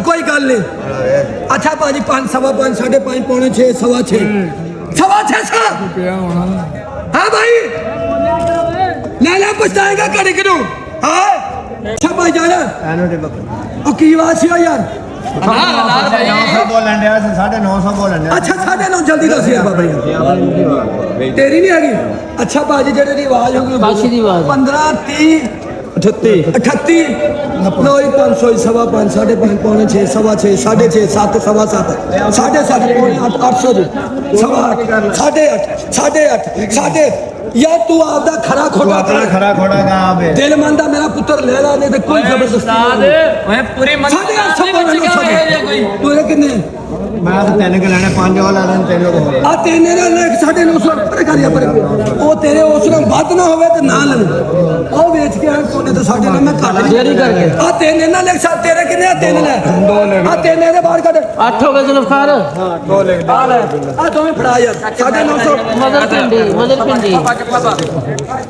कोई गल नहीं। अच्छा भाजी 5 सवा 5 साढ़े 5 पौने 6 सवा 6 सवा 6 हाँ भाई ले पछताएगा कड़ी किनू हाँ अच्छा भाई जाना की बात सी यार अच्छा 9.5 जल्दी दस यार बाबा तेरी नहीं हैगी। अच्छा भाजी जेडी रिवाज होगी 15 30 38 9 500 सवा 5 साढ़े 5 पौने 6 सवा 6 साढ़े 6 7 सवा 7 साढ़े 7 पौने 8 800 जी सवा 8 साढ़े 8 साढ़े यार तू आपदा खरा खोटा दिल मंदा मेरा पुत्र ले ला नहीं तो कोई जबरदस्ती पूरी तू किन्ने मैं तो 3 के लेने 5 और ला देन 3 को आ 3 ने 950 पर कर या पर ओ तेरे उस रंग बात ना होवे तो ना ले ओ बेच के आ कोने तो 9.5 मैं काट देरी करके आ 3 ना ले सा तेरे किन्ने 3 ले 2 ले आ 3 ने बाहर काट 8 हो गए जुल्फकार हां 2 ले आ ले आ तू भी फड़ा यार 950 मदर पिंडी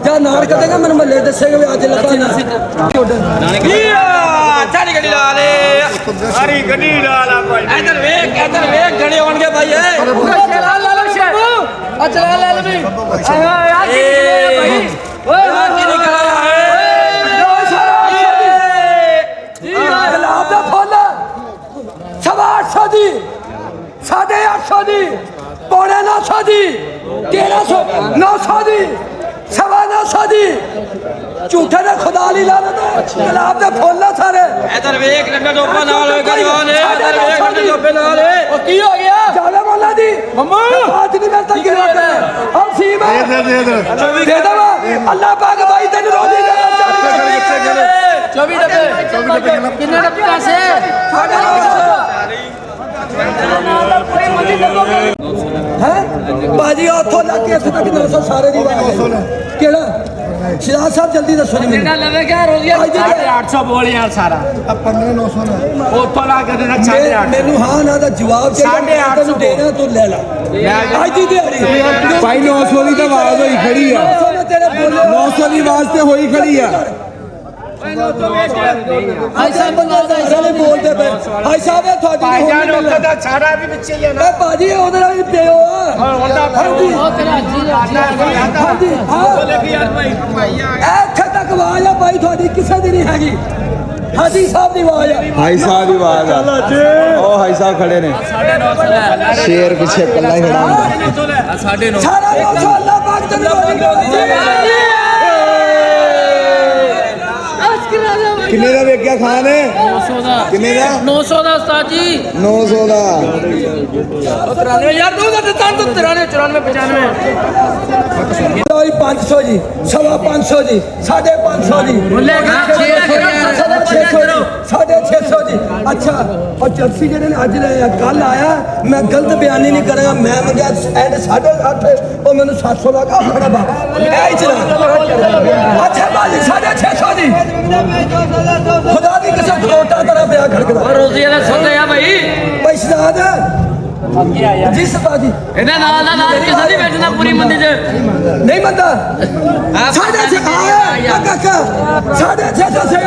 जा नार कदेगा मन मल्ले दसेगा भी आज लगा ना चाली गड्डी ला ले सारी गड्डी ला ला भाई इधर वेख गणे होणगे भाई ए ला लो शेर आ चला ले ले भाई यार की भाई ओए की निकल आया है जी गुलाब दा फुल 850 दी 850 दी पौने 900 दी 1300 900 दी 950 दी झूठे ने खुदा ली लानत गुलाब दे फुल सारे इधर वेख नंगा टोपा नाल गलवान इधर वेख नंगा टोपे नाल ओ की हो गया जाले मौला दी मम्मा बात नहीं मैं तक गिरा दे हम सीमा दे दे अल्लाह पाक भाई तेन रोजी दे 24 डब्बे कितने डब्बे पैसे हैं बाजी उथों लग के इत्थे तक 900 सारे दी केड़ा शिराज साहब जल्दी दसो जी कितना लवे क्या रोजिया 850 बोल यार सारा अब 15 900 उथों ला के देना 850 मेनू हां ना दा जवाब चाहिए 850 देना तू ले ला आज दी दिहाड़ी भाई 900 दी तो आवाज होई खड़ी है 900 दी आवाज ते होई खड़ी है भाई साहब बोलते पे भाई साहब थोड़ी भाईजान ਉੱਤੇ ਦਾ ਛਾੜਾ ਵੀ ਵਿੱਚੇ ਹੀ ਆ ਨਾ ਭਾਜੀ ਉਹਦੇ ਨਾਲ ਵੀ ਪਿਓ ਆ ਹੁੰਦਾ ਹਾਂਜੀ ਬੋਲੇ ਵੀ ਯਾਰ ਭਾਈ ਇੱਥੇ ਤੱਕ ਆਵਾਜ਼ ਆ ਭਾਈ ਤੁਹਾਡੀ ਕਿਸੇ ਦੀ ਨਹੀਂ ਹੈਗੀ ਹਾਜੀ ਸਾਹਿਬ ਦੀ ਆਵਾਜ਼ ਆ ਹਾਈ ਸਾਹਿਬ ਦੀ ਆਵਾਜ਼ ਆ ਉਹ ਹਾਈ ਸਾਹਿਬ ਖੜੇ ਨੇ 950 ਸ਼ੇਰ ਪਿੱਛੇ ਕੱਲਾ ਹੀ ਖੜਾ 950 ਸਾਰਾ 900 ਅੱਲਾਹ ਪਾਕ ਤੈਨੂੰ ਰੋਜ਼ੀ किन्ने दा वेख्या खान है 900 दा किन्ने दा 900 दा उस्ताद जी 900 दा 93 यार दो दा 93 94 95 500 जी सवा 500 जी 550 जी बोलेगा 600 650 जी अच्छा और जर्सी जेडे ने आज ले कल आया मैं गलत बयानी नहीं करेगा मैं मंगया 8.5 और मैंने 700 लगा खड़ा बाबा ए चला अच्छा बाजी 650 जी खुदा दी कसम छोटा तरह पे खड़कदा और रोजी दा सोते आ भाई पैसाद जी सबाजी एदा नाल किसे दी बैठना पूरी मंदी च नहीं मंदा 6.5 काका 6.5 से